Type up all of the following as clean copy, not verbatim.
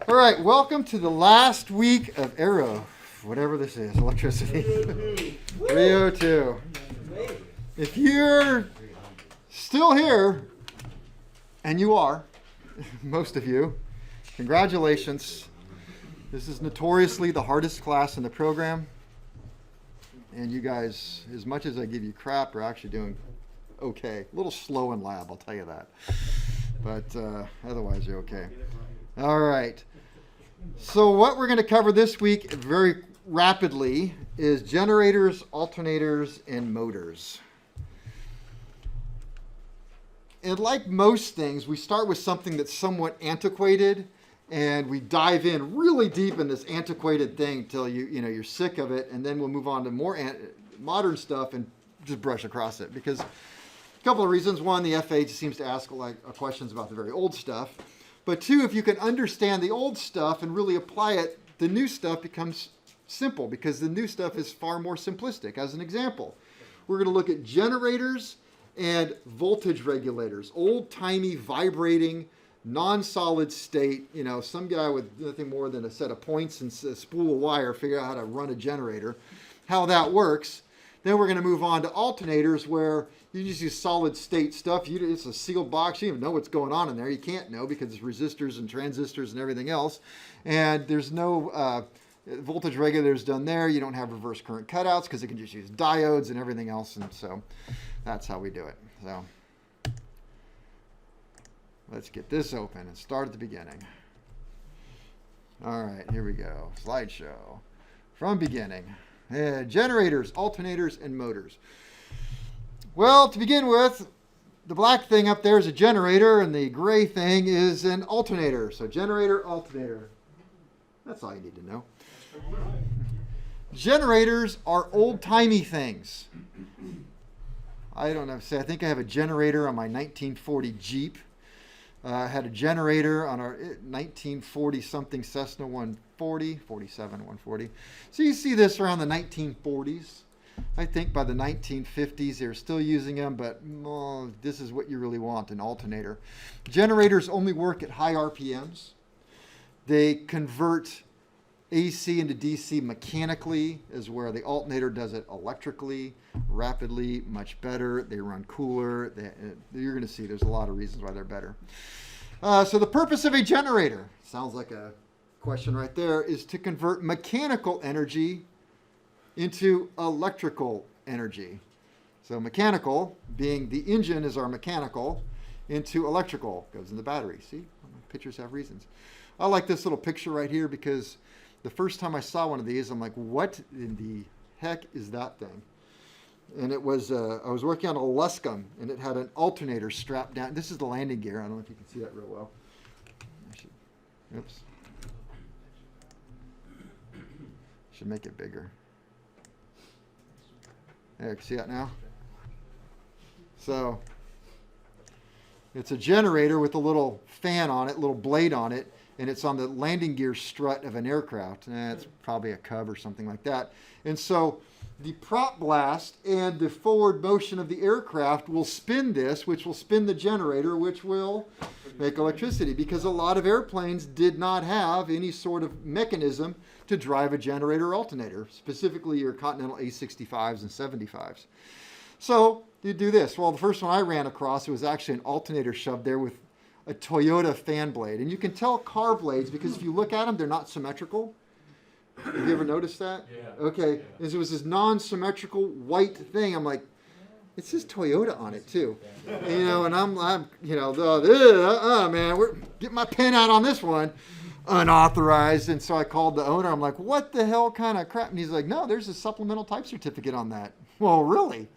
All right, welcome to the last week of Aero, whatever this is, electricity. 302. If you're still here, and you are, most of you, congratulations. This is notoriously the hardest class in the program. And you guys, as much as I give you crap, are actually doing okay. A little slow in lab, I'll tell you that. But otherwise, you're okay. All right. So what we're going to cover this week very rapidly is generators, alternators, and motors. And like most things, we start with something that's somewhat antiquated, and we dive in really deep in this antiquated thing until you're sick of it, and then we'll move on to more modern stuff and just brush across it. Because a couple of reasons. One, the FA just seems to ask questions about the very old stuff. But two, if you can understand the old stuff and really apply it, the new stuff becomes simple because the new stuff is far more simplistic. As an example, we're going to look at generators and voltage regulators, old-timey, vibrating, non-solid state. Some guy with nothing more than a set of points and a spool of wire figure out how to run a generator, how that works. Then we're going to move on to alternators where you just use solid state stuff. It's a sealed box. You don't even know what's going on in there. You can't know because it's resistors and transistors and everything else. And there's no voltage regulators done there. You don't have reverse current cutouts because it can just use diodes and everything else. And so that's how we do it. So let's get this open and start at the beginning. All right, here we go. Slideshow. From beginning. Generators, alternators, and motors. Well, to begin with, the black thing up there is a generator, and the gray thing is an alternator. So generator, alternator. That's all you need to know. Generators are old-timey things. I don't know. Say, I think I have a generator on my 1940 Jeep. I had a generator on our 1940-something Cessna 140, 47, 140. So you see this around the 1940s. I think by the 1950s they were still using them, but this is what you really want, an alternator. Generators only work at high RPMs. They convert AC into DC mechanically, is where the alternator does it electrically, rapidly, much better. They run cooler. You're going to see there's a lot of reasons why they're better. So the purpose of a generator, sounds like a question right there, is to convert mechanical energy into electrical energy. So mechanical, being the engine is our mechanical, into electrical, goes in the battery. See, pictures have reasons. I like this little picture right here because the first time I saw one of these, I'm like, what in the heck is that thing? And it was, I was working on a Luscombe, and it had an alternator strapped down. This is the landing gear. I don't know if you can see that real well. Oops. Should make it bigger. There, you can see that now? So, it's a generator with a little fan on it, little blade on it, and it's on the landing gear strut of an aircraft. It's probably a Cub or something like that. And so the prop blast and the forward motion of the aircraft will spin this, which will spin the generator, which will make electricity, because a lot of airplanes did not have any sort of mechanism to drive a generator or alternator, specifically your Continental A65s and 75s. So you do this. Well, the first one I ran across, it was actually an alternator shoved there with a Toyota fan blade. And you can tell car blades because if you look at them, they're not symmetrical. Have you ever noticed that? Yeah. Okay. And it was this non-symmetrical white thing. I'm like, it says Toyota on it too. And I'm man, we're getting my pen out on this one. Unauthorized. And so I called the owner. I'm like, what the hell kind of crap? And he's like, no, there's a supplemental type certificate on that. Well, really?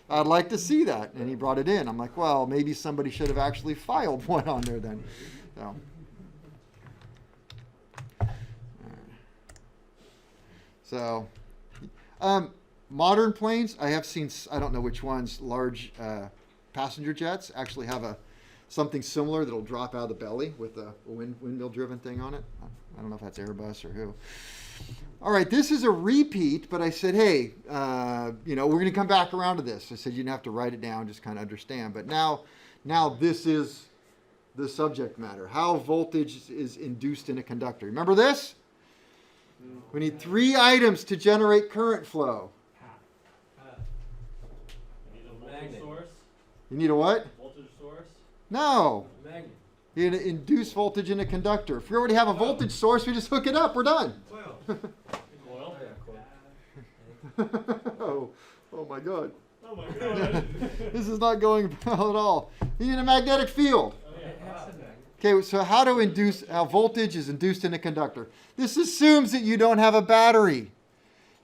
I'd like to see that. And he brought it in. I'm like, well, maybe somebody should have actually filed one on there then. So, modern planes, I have seen, I don't know which ones, large passenger jets actually have something similar that'll drop out of the belly with a windmill-driven thing on it. I don't know if that's Airbus or who. All right, this is a repeat, but I said, hey, we're going to come back around to this. I said you didn't have to write it down, just kind of understand. But now this is the subject matter. How voltage is induced in a conductor. Remember this? We need 3 items to generate current flow. You need a voltage source. You need a what? Voltage source. No. Magnet. You need to induce voltage in a conductor. If we already have a voltage source, we just hook it up. We're done. Coil. Coil. Oh my God. Oh my God. This is not going well at all. You need a magnetic field. Oh, yeah. Okay, so how voltage is induced in a conductor? This assumes that you don't have a battery.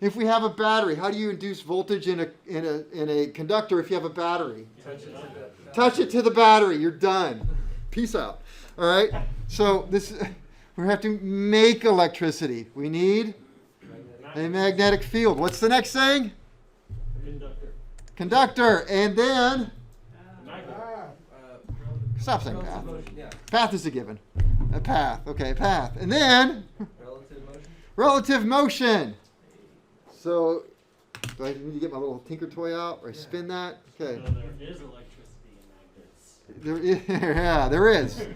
If we have a battery, how do you induce voltage in a conductor if you have a battery? Touch it to the battery. You're done. Peace out. All right. So we have to make electricity. We need a magnetic field. What's the next thing? Inductor. Conductor. And then Magnet. stop saying path. Path is a given. A path. Okay, path. And then relative motion. So do I need to get my little tinker toy out or spin that? Okay. So there is electricity in magnets. There is, yeah, there is.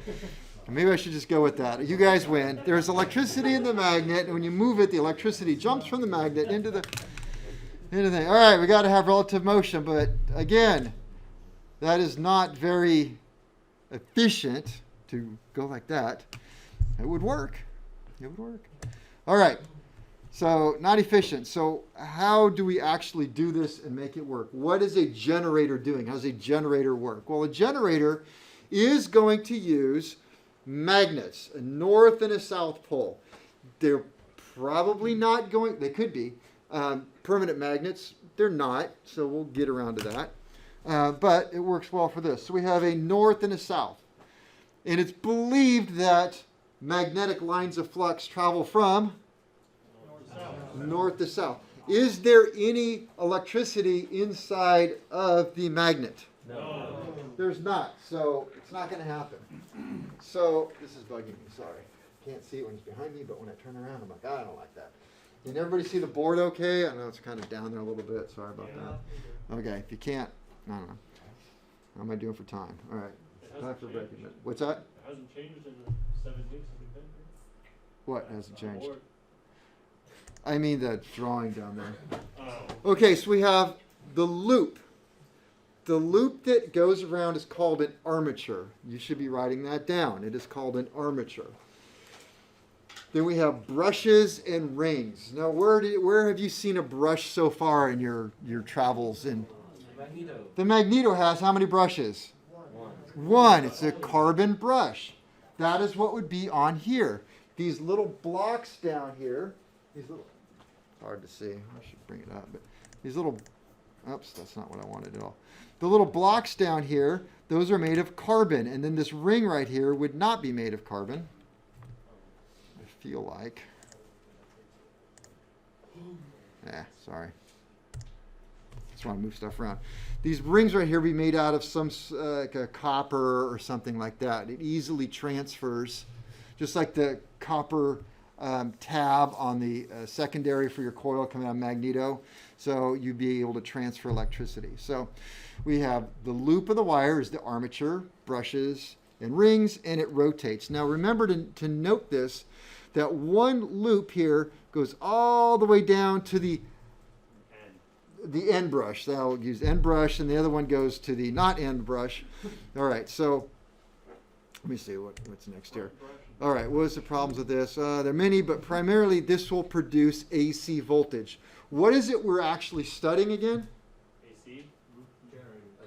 Maybe I should just go with that. You guys win. There's electricity in the magnet, and when you move it, the electricity jumps from the magnet into the thing. All right, we got to have relative motion, but again, that is not very efficient to go like that. It would work. It would work. All right. So not efficient. So how do we actually do this and make it work? What is a generator doing? How does a generator work? Well, a generator is going to use magnets, a north and a south pole. They're probably not going, they could be, permanent magnets. They're not, so we'll get around to that. But it works well for this. So we have a north and a south. And it's believed that magnetic lines of flux travel from north to south. Is there any electricity inside of the magnet? No. There's not, so it's not going to happen. So this is bugging me, sorry. Can't see it when it's behind me, but when I turn around, I'm like, I don't like that. Can everybody see the board okay? I know it's kind of down there a little bit, sorry about that. Okay, if you can't, I don't know. How am I doing for time? All right, time for break. What's that? It hasn't changed in the 7 weeks we've been here. What hasn't changed? Board. I mean the drawing down there. Oh. Okay, so we have the loop. The loop that goes around is called an armature. You should be writing that down. It is called an armature. Then we have brushes and rings. Now, where have you seen a brush so far in your travels? The Magneto. The magneto has how many brushes? One. It's a carbon brush. That is what would be on here. These little blocks down here, these little, hard to see. I should bring it up, but these little, oops, that's not what I wanted at all. The little blocks down here, those are made of carbon, and then this ring right here would not be made of carbon. I feel like. Sorry. Just want to move stuff around. These rings right here would be made out of some like a copper or something like that. It easily transfers, just like the copper tab on the secondary for your coil coming out of magneto. So you'd be able to transfer electricity. So we have the loop of the wire is the armature, brushes, and rings, and it rotates. Now remember to note this, that one loop here goes all the way down to the end brush. So I'll use end brush, and the other one goes to the not end brush. All right, so let me see what's next here. All right, what's the problems with this? There are many, but primarily this will produce AC voltage. What is it we're actually studying again? AC?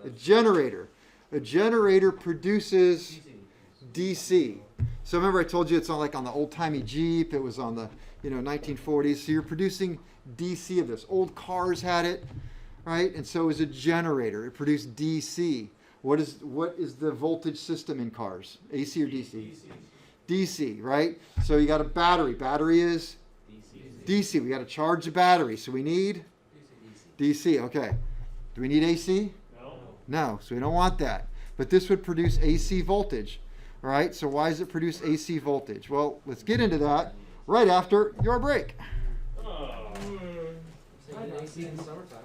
A generator. A generator produces DC. So remember I told you it's not like on the old-timey Jeep. It was on the 1940s. So you're producing DC of this. Old cars had it, right? And so is a generator. It produced DC. What is the voltage system in cars? AC or DC? DC, right? So you got a battery. Battery is DC. We got to charge the battery. So we need DC. Okay. Do we need AC? No. So we don't want that. But this would produce AC voltage. All right. So why does it produce AC voltage? Well, let's get into that right after your break. AC in the summertime.